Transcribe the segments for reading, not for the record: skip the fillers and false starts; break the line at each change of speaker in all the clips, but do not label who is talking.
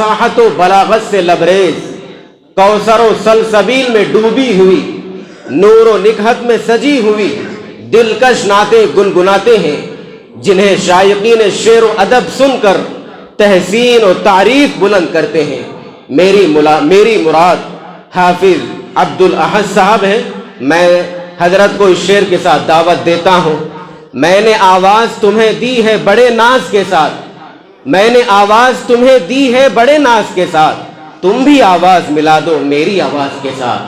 فصاحت و بلاغت سے لبریز، کوثر و سلسبیل میں ڈوبی ہوئی، نور و نکہت میں سجی ہوئی دلکش نعتیں گنگناتے ہیں، جنہیں شائقین شعر و ادب سن کر تحسین و تعریف بلند کرتے ہیں۔ میری مراد حافظ عبدالاحد صاحب ہیں۔ میں حضرت کو اس شعر کے ساتھ دعوت دیتا ہوں۔ میں نے آواز تمہیں دی ہے بڑے ناز کے ساتھ، میں نے آواز تمہیں دی ہے بڑے ناز کے ساتھ، تم بھی آواز ملا دو میری آواز کے ساتھ۔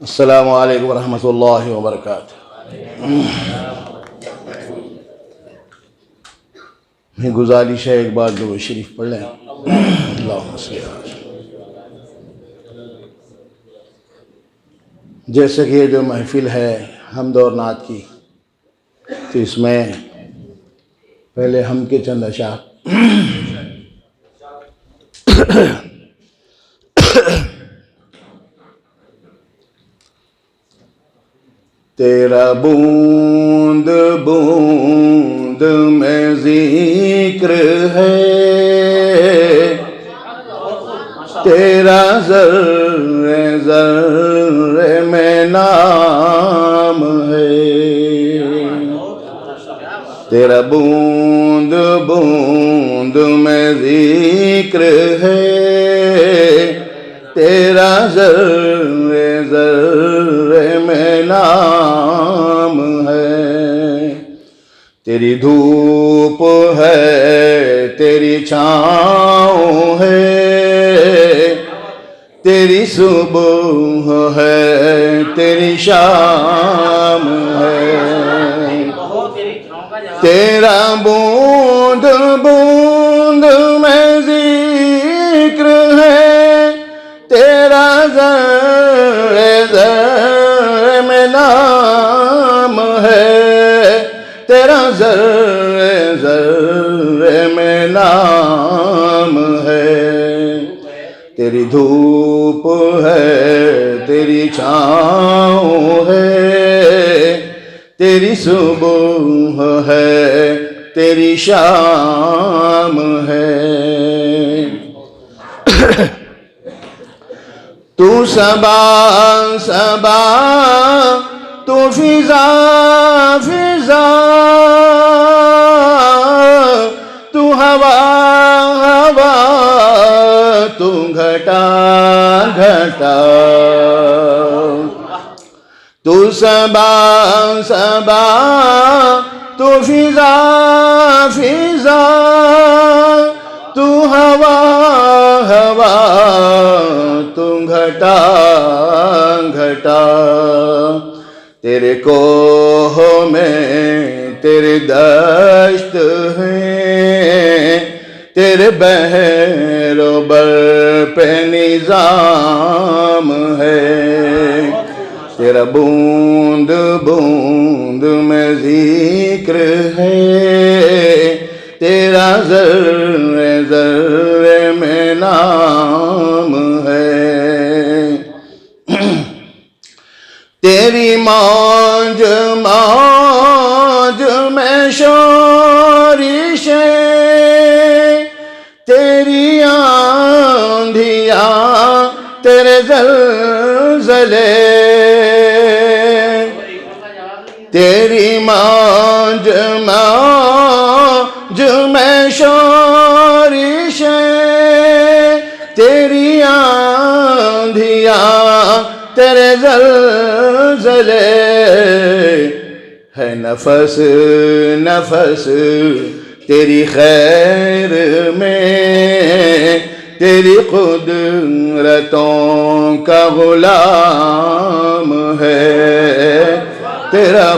السلام علیکم ورحمۃ اللہ وبرکاتہ۔ میں گزارش ہے ایک بار درود شریف پڑھ لیں۔ اللہم صلی اللہ علیہ وسلم۔ جیسے کہ یہ جو محفل ہے حمد اور نعت کی، تو اس میں پہلے ہم کے چند اشعار۔ تیرا بوند بوند میں ذکر ہے، تیرا ذرے ذرے میں نام ہے، تیرا بوند بوند میں ذکر ہے، تیرا ذرے ذرے میں نام ہے، تیری دھوپ ہے تیری چھاؤں ہے، تیری صبح ہے تیری شام ہے، تیرا بوند بوند میں ذکر ہے، تیرا ذرے ذرے میں نام ہے، تیرا ذرے ذرے میں نام ہے، تیری دھوپ ہے تیری چھاؤں ہے، تیری صبح ہے تیری شام ہے، تو صبا صبا تو فضا فضا، تو ہوا ہوا تو گھٹا گھٹا، تو صبا صبا تو فضا فضا، تو ہوا ہوا تو گھٹا گھٹا، تیرے کوہ میں تیرے دشت ہیں، تیرے بحر و بر پہ نظام ہے، تیرا بوند بوند میں ذکر ہے، تیرا ذرے ذرے میں نام ہے، تیری موج موج میں شورش ہے، تیری آندھیاں تیرے زلزلے، تیری موج موج میں شورش ہے، تیری آندھیاں تیرے زلزلے، ہے نفس نفس تیری خیر میں، تیری قدرتوں کا غلام ہے، تیرا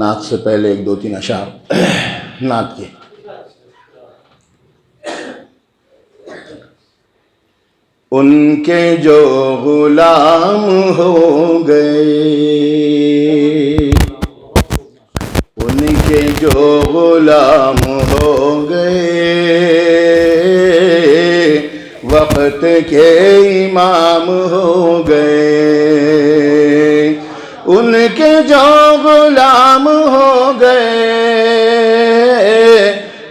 نعت سے پہلے 2-3 اشعار نعت کے. ان کے جو غلام ہو گئے، ان کے جو غلام ہو گئے، وقت کے امام ہو گئے. ان کے جو غلام ہو گئے،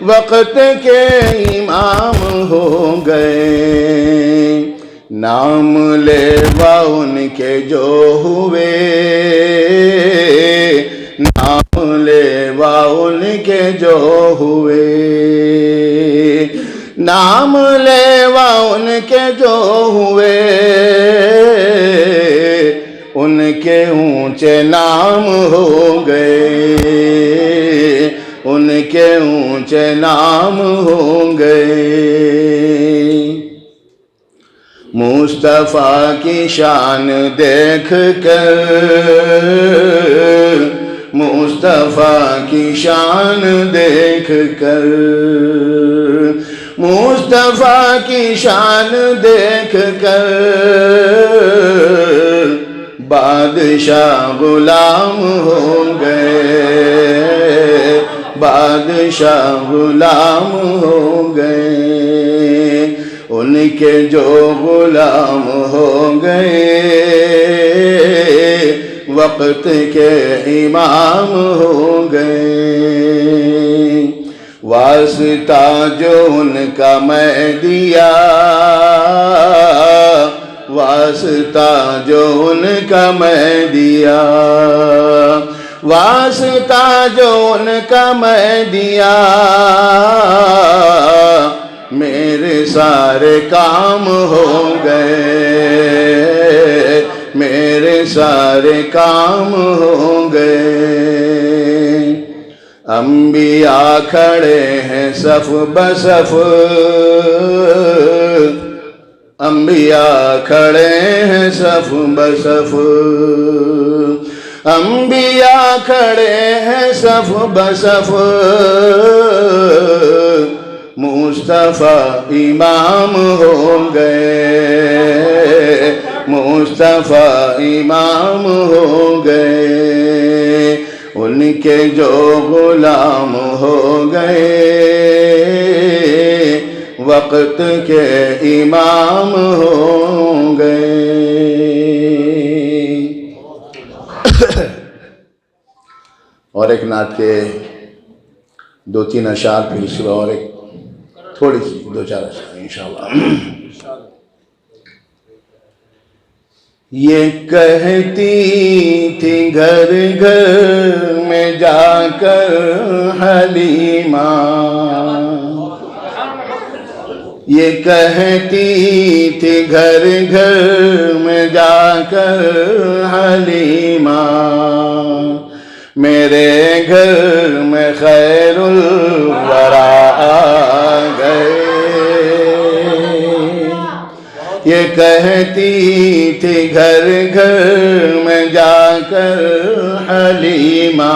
وقت کے امام ہو گئے. نام لیوا ان کے جو ہوئے، نام لیوا ان کے جو ہوئے، نام لیوا ان کے جو ہوئے، ان کے اونچے نام ہو گئے، ان کے اونچے نام ہو گئے. مصطفیٰ کی شان دیکھ کر، مصطفیٰ کی شان دیکھ کر، مصطفیٰ کی شان دیکھ کر، بادشاہ غلام ہو گئے، بادشاہ غلام ہو گئے. ان کے جو غلام ہو گئے، وقت کے امام ہو گئے. واسطہ جو ان کا میں دیا، واسطہ جو ان کا میں دیا، واسطہ جو ان کا میں دیا، میرے سارے کام ہو گئے، میرے سارے کام ہو گئے. انبیاء کھڑے ہیں صف بصف، انبیاء کھڑے ہیں صف بصف، انبیاء کھڑے ہیں صف بصف، مصطفیٰ امام ہو گئے، مصطفیٰ امام ہو گئے. ان کے جو غلام ہو گئے، وقت کے امام ہو گئے. اور ایک نعت کے 2-3 اشعار، پھر اس کے بعد اور ایک تھوڑی سی 2-4 اشعار انشاءاللہ. یہ کہتی تھی گھر گھر میں جا کر حلیمہ، یہ کہتی تھی گھر گھر میں جا کر حلیمہ، میرے گھر میں خیر الورا آ گئے. یہ کہتی تھی گھر گھر میں جا کر حلیمہ،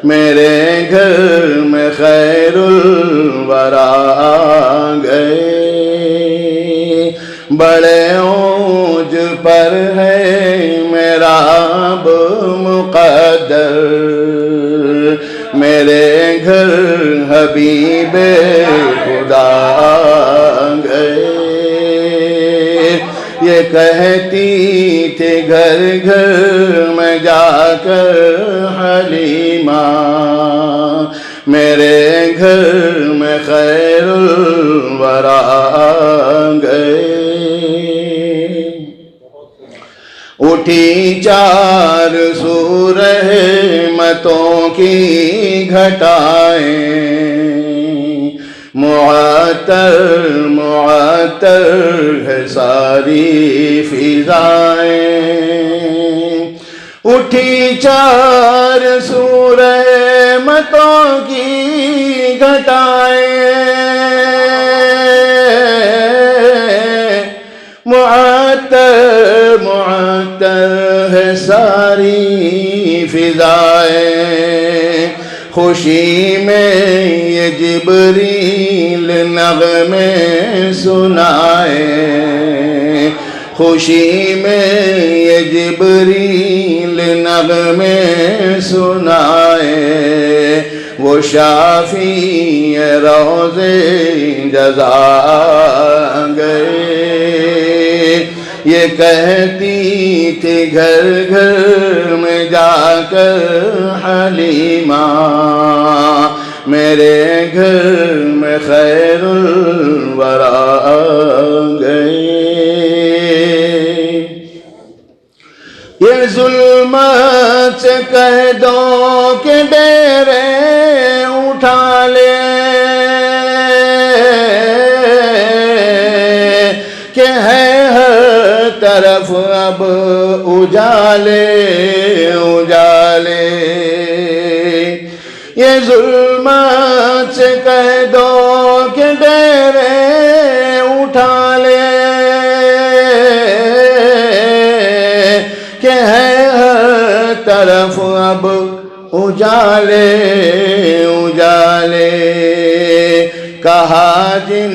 میرے گھر میں خیر الورا آ گئے. بڑے اوج پر ہے میرا اب مقدر، میرے گھر حبیب خدا آ گئے. یہ کہتی تھی گھر گھر میں جا کر حلیمہ، میرے گھر میں خیر الورا آ گئے. اٹھی 400 رحمتوں کی گھٹائیں، معطر معطر ہے ساری فضائیں. اٹھی 400 رحمتوں کی گھٹائیں، معطر معطر ہے ساری فضائیں، خوشی میں یہ جبریل نغمے سنائے، خوشی میں یہ جبریل نغمے سنائے، وہ شافی روضے جزا گئے، یہ کہتی تھی گھر گھر میں جا کر حلیمہ، میرے گھر میں خیر الورا گئے۔ یہ ظلمت سے کہہ دو کہ ڈیرے اٹھا لے، کہ ہے ہر طرف اب اجالے اجالے، یہ ظلمت سے کہہ دو کہ ڈیرے اٹھا لے، کہ ہے ہر طرف اب اجالے اجالے، کہا جن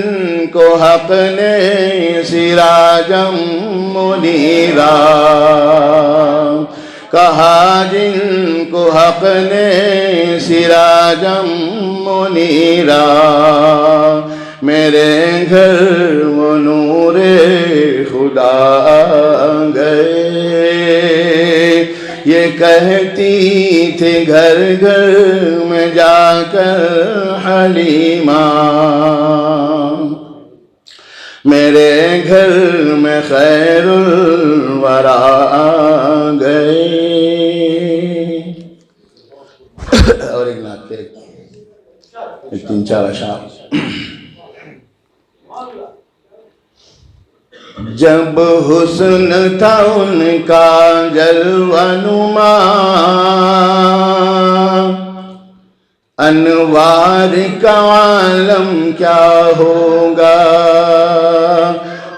کو حق نے سراجم منیرا، کہا جن کو حق نے سراجم منیرا، میرے گھر وہ نور خدا گئے، یہ کہتی تھی گھر گھر میں جا کر حلیمہ، میرے گھر میں خیر الورا گئے۔ اور ایک نعت پہ ایک تین چار اشعار۔ جب حسن تھا ان کا جلوہ نما، انوار کا عالم کیا ہوگا،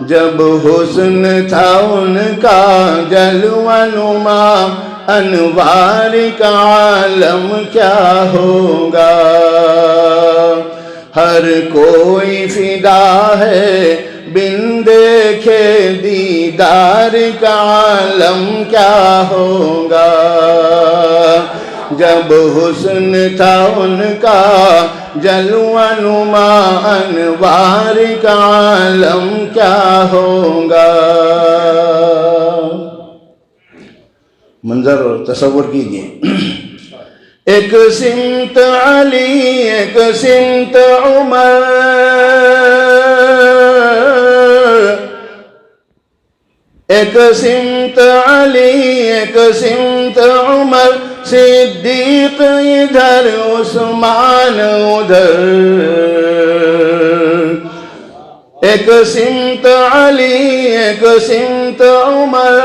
جب حسن تھا ان کا جلوہ نما، انوار کا عالم کیا ہوگا، ہر کوئی فدا ہے بن دیکھے دیدار کا عالم کیا ہوگا، جب حسن تھا ان کا جلوہ نما، انوار کا عالم کیا ہوگا۔ منظر تصور کیجئے، ایک سمت علی ایک سمت عمر، ایک سمت علی ایک سمت عمر، صدیق ادھر عثمان ادھر، ایک سمت علی ایک سمت عمر،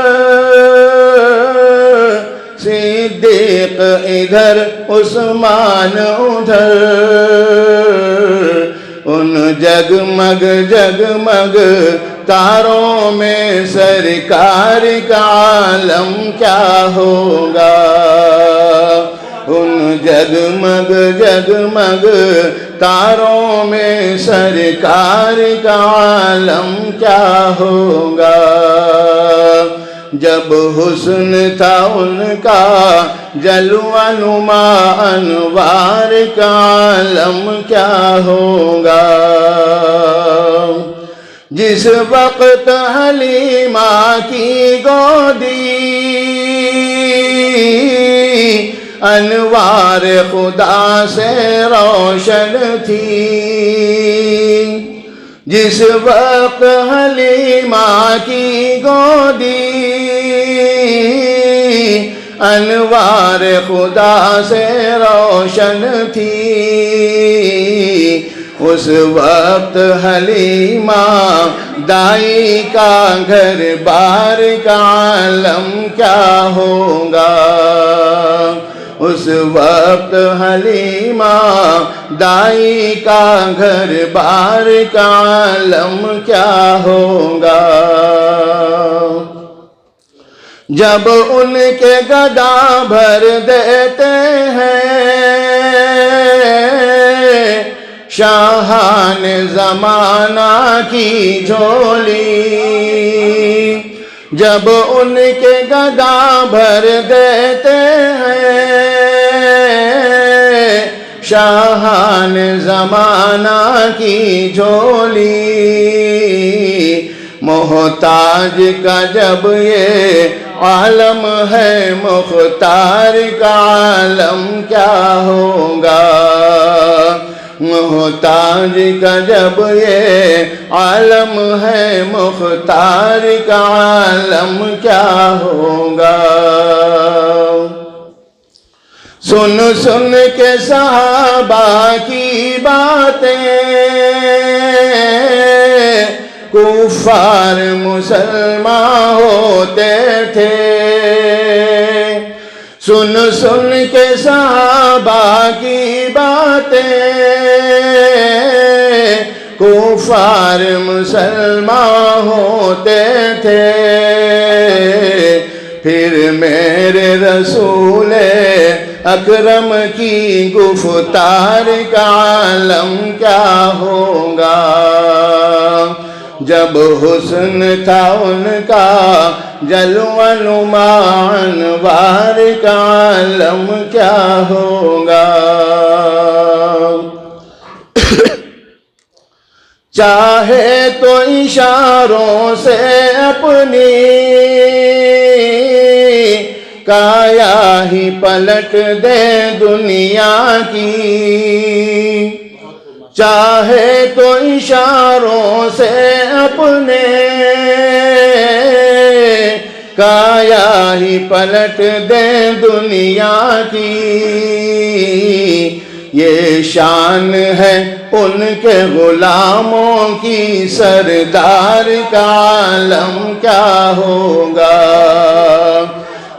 صدیق ادھر عثمان ادھر، ان جگمگ جگمگ تاروں میں سرکار کا عالم کیا ہوگا، ان جگمگ جگمگ تاروں میں سرکار کا عالم کیا ہوگا، جب حسن تھا ان کا جلوہ نما، انوار کا عالم کیا ہوگا، جس وقت حلیمہ کی گودی انوار خدا سے روشن تھی، جس وقت حلیمہ کی گودی انوار خدا سے روشن تھی، اس وقت حلیمہ دائی کا گھر بار کا عالم کیا ہوگا، اس وقت حلیمہ دائی کا گھر بار کا عالم کیا ہوگا، جب ان کے گدا بھر دیتے ہیں شاہان زمانہ کی جھولی، جب ان کے گدا بھر دیتے ہیں شاہان زمانہ کی جھولی، محتاج کا جب یہ عالم ہے مختار کا عالم کیا ہوگا، محتاج کا جب یہ عالم ہے مختار کا عالم کیا ہوگا۔ سن سن کے صحابہ کی باتیں کفار مسلمان ہوتے تھے، سن سن کے صحابہ کی باتیں کفار مسلمان ہوتے تھے، پھر میرے رسول اکرم کی گفتار کا عالم کیا ہوگا، جب حسن تھا ان کا جلوہ نما انوار کا عالم کیا ہوگا۔ چاہے تو اشاروں سے اپنی کایا ہی پلٹ دے دنیا کی، چاہے تو اشاروں سے اپنے کایا ہی پلٹ دے دنیا کی، یہ شان ہے ان کے غلاموں کی سردار کا عالم کیا ہوگا،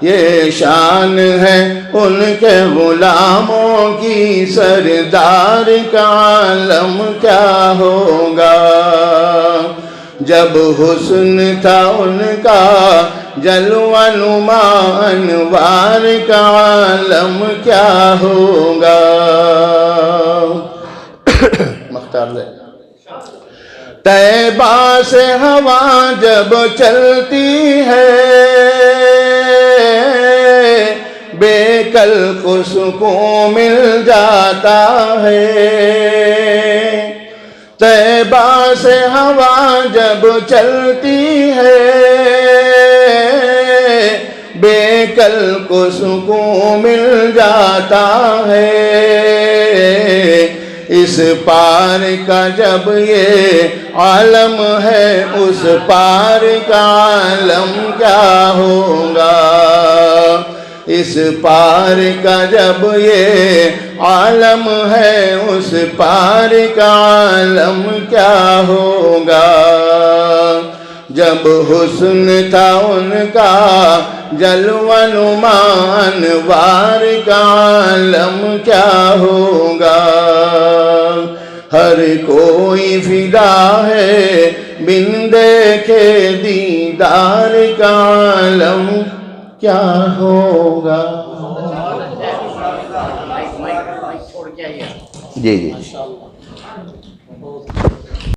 یہ شان ہے ان کے غلاموں کی سردار کا عالم کیا ہوگا، جب حسن تھا ان کا جلوہ نما انوار کا عالم کیا ہوگا۔ مختار دے طیبہ سے ہوا جب چلتی ہے بے کل کو سکون مل جاتا ہے، طیبہ سے ہوا جب چلتی ہے بے کل کو سکون مل جاتا ہے، اس پار کا جب یہ عالم ہے اس پار کا عالم کیا ہوگا، اس پار کا جب یہ عالم ہے اس پار کا عالم کیا ہوگا، جب حسن تھا ان کا جلوہ نما انوار کا عالم کیا ہوگا، ہر کوئی فدا ہے بن دیکھے دیدار کا عالم کیا ہوگا۔ جی جی